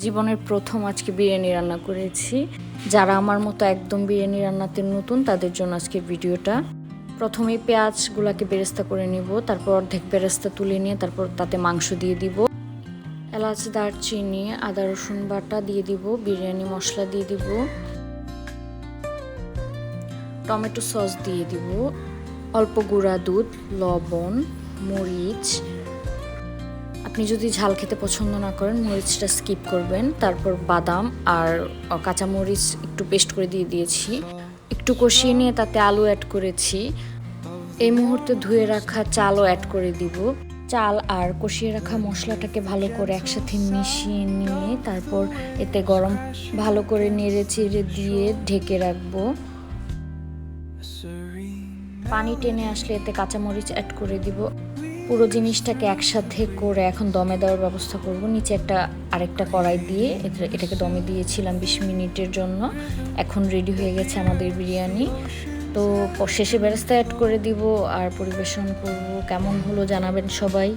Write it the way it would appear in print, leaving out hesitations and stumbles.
জীবনের প্রথম আজকে বিরিয়ানি রান্না করেছি। যারা আমার মতো একদম বিরিয়ানি রান্নাতে নতুন তাদের জন্য আজকে ভিডিওটা। প্রথমে পেঁয়াজগুলোকে বেরেস্তা করে নিব, তারপর অর্ধেক বেরেস্তা তুলে নিয়ে তারপর তাতে মাংস দিয়ে দিব। এলাচ, দারচিনি, আদা রসুন বাটা দিয়ে দিব, বিরিয়ানি মশলা দিয়ে দিব, টমেটো সস দিয়ে দিব, অল্প গুঁড়া দুধ, লবণ, মরিচ। আপনি যদি ঝাল খেতে পছন্দ না করেন মরিচটা স্কিপ করবেন। তারপর বাদাম আর কাঁচামরিচ একটু পেস্ট করে দিয়ে দিয়েছি। একটু কষিয়ে নিয়ে তাতে আলু অ্যাড করেছি। এই মুহূর্তে ধুয়ে রাখা চালও অ্যাড করে দিব। চাল আর কষিয়ে রাখা মশলাটাকে ভালো করে একসাথে মিশিয়ে নিয়ে তারপর এতে গরম ভালো করে নেড়ে চেড়ে দিয়ে ঢেকে রাখবো। পানি টেনে আসলে এতে কাঁচামরিচ অ্যাড করে দিব। পুরো জিনিসটাকে একসাথে করে এখন দমে দেওয়ার ব্যবস্থা করব। নিচে আরেকটা কড়াই দিয়ে এটাকে দমে দিয়েছিলাম 20 মিনিটের জন্য। এখন রেডি হয়ে গেছে আমাদের বিরিয়ানি। তো শেষে বেরেস্তা অ্যাড করে দিব আর পরিবেশন করব। কেমন হলো জানাবেন সবাই।